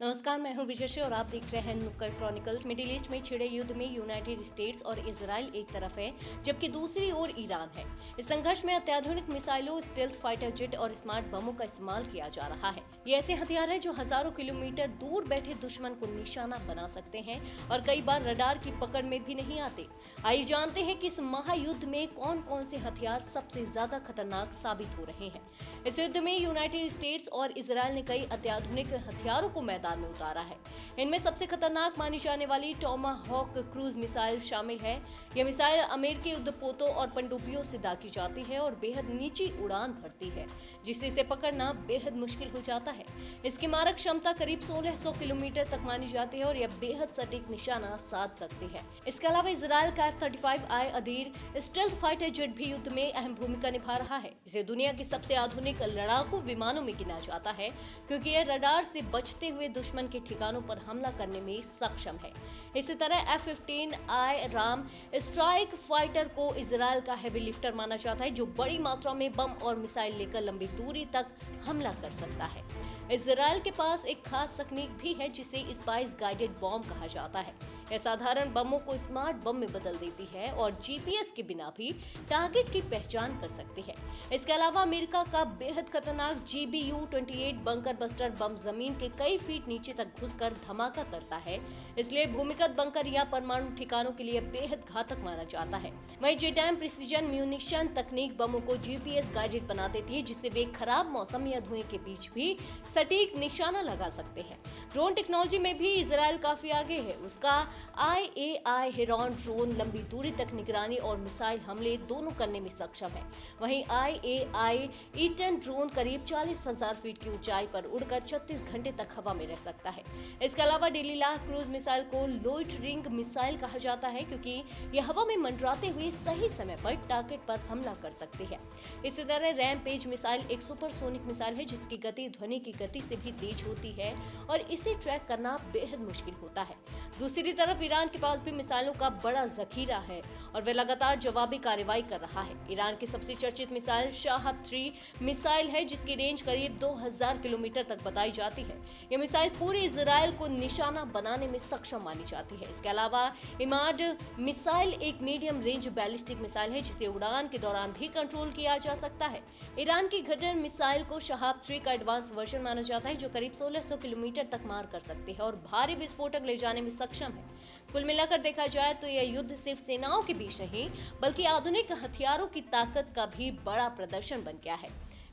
नमस्कार, मैं हूं विजय और आप देख रहे हैं नुक्कड़ क्रॉनिकल्स। मिडिल ईस्ट में छिड़े युद्ध में यूनाइटेड स्टेट्स और इजराइल एक तरफ है, जबकि दूसरी ओर ईरान है। इस संघर्ष में अत्याधुनिक मिसाइलों, स्टेल्थ फाइटर जेट और स्मार्ट बमों का इस्तेमाल किया जा रहा है। ये ऐसे हथियार हैं जो हजारों किलोमीटर दूर बैठे दुश्मन को निशाना बना सकते हैं और कई बार रडार की पकड़ में भी नहीं आते। आइए जानते हैं कि इस महायुद्ध में कौन कौन से हथियार सबसे ज्यादा खतरनाक साबित हो रहे हैं। इस युद्ध में यूनाइटेड स्टेट्स और इजराइल ने कई अत्याधुनिक हथियारों को मैदान में उतारा है। इनमें सबसे खतरनाक मानी जाने वाली टोमाहॉक क्रूज मिसाइल शामिल है। यह मिसाइल अमेरिकी युद्धपोतों और पनडुब्बियों से दागी जाती है और बेहद नीची उड़ान भरती है, जिससे इसे पकड़ना बेहद मुश्किल हो जाता है। इसकी मारक क्षमता करीब 1600 किलोमीटर तक मानी जाती है और यह बेहद सटीक निशाना साध सकती है। इसके अलावा इजराइल का F-35I अधीर स्टेल्थ फाइटर जेट भी युद्ध में अहम भूमिका निभा रहा है। इसे दुनिया की सबसे आधुनिक लड़ाकू विमानों में गिना जाता है, क्योंकि यह रडार से बचते हुए दुश्मन के ठिकानों पर हमला करने में सक्षम है। इसी तरह F-15I राम स्ट्राइक फाइटर को इजराइल का हेवी लिफ्टर माना जाता है, जो बड़ी मात्रा में बम और मिसाइल लेकर लंबी दूरी तक हमला कर सकता है। इजराइल के पास एक खास तकनीक भी है, जिसे स्पाइस गाइडेड बॉम्ब कहा जाता है। यह साधारण बमों को स्मार्ट बम में बदल देती है और जीपीएस के बिना भी टारगेट की पहचान कर सकती है। इसके अलावा अमेरिका का बेहद खतरनाक GBU-28 बंकर बस्टर बम जमीन के कई फीट नीचे तक घुसकर धमाका करता है, इसलिए भूमिगत बंकर या परमाणु ठिकानों के लिए बेहद घातक माना जाता है। वहीं जेटैम प्रिसीजन म्यूनिशन तकनीक बमों को जीपीएस गाइडेड बना देती है, जिससे वे खराब मौसम या धुएं के बीच भी सटीक निशाना लगा सकते हैं। ड्रोन टेक्नोलॉजी में भी इजराइल काफी आगे है। उसका IAI हेरॉन ड्रोन लंबी दूरी तक निगरानी और मिसाइल हमले दोनों करने में सक्षम है। वहीं IAI ईटन ड्रोन करीब 40,000 फीट की ऊंचाई पर उड़कर 36 घंटे तक हवा में रह सकता है। इसके अलावा डेलीला क्रूज मिसाइल को लोइटरिंग मिसाइल कहा जाता है, क्योंकि यह हवा में मंडराते हुए सही समय पर टारगेट पर हमला कर सकती है। इसी तरह रैमपेज मिसाइल एक सुपरसोनिक मिसाइल है, जिसकी गति ध्वनि की गति से भी तेज होती है और इसे ट्रैक करना बेहद मुश्किल होता है। दूसरी तरफ ईरान के पास भी मिसाइलों का बड़ा जखीरा है और वह लगातार जवाबी कार्रवाई कर रहा है। ईरान की सबसे चर्चित मिसाइल शाहब 3 मिसाइल है, जिसकी रेंज करीब 2000 किलोमीटर तक बताई जाती है। यह मिसाइल पूरे इजराइल को निशाना बनाने में सक्षम मानी जाती है। इसके अलावा इमाद मिसाइल एक मीडियम रेंज बैलिस्टिक मिसाइल है, जिसे उड़ान के दौरान भी कंट्रोल किया जा सकता है। ईरान की घटर मिसाइल को शाहब 3 का एडवांस वर्जन माना जाता है, जो करीब 1600 किलोमीटर तक मार कर सकती है और भारी विस्फोटक ले जाने में सक्षम है। कुल मिलाकर देखा जाए तो यह युद्ध सिर्फ सेनाओं के बीच नहीं, बल्कि आधुनिक हथियारों की ताकत का भी बड़ा प्रदर्शन बन गया है।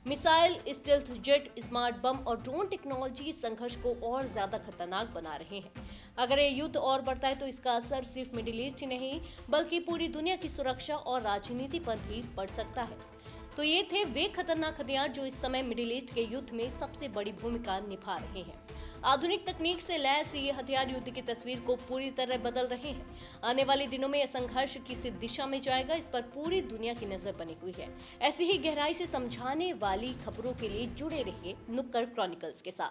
मिसाइल, स्टेल्थ जेट, स्मार्ट बम और ड्रोन टेक्नोलॉजी संघर्ष को और ज्यादा खतरनाक बना रहे हैं। अगर ये युद्ध और बढ़ता है तो इसका असर सिर्फ मिडिल ईस्ट ही नहीं, बल्कि पूरी दुनिया की सुरक्षा और राजनीति पर भी पड़ सकता है। तो ये थे वे खतरनाक हथियार जो इस समय मिडिल ईस्ट के युद्ध में सबसे बड़ी भूमिका निभा रहे हैं। आधुनिक तकनीक से लैस ये हथियार युद्ध की तस्वीर को पूरी तरह बदल रहे हैं। आने वाले दिनों में यह संघर्ष किस दिशा में जाएगा, इस पर पूरी दुनिया की नजर बनी हुई है। ऐसी ही गहराई से समझाने वाली खबरों के लिए जुड़े रहिए नुक्कड़ क्रॉनिकल्स के साथ।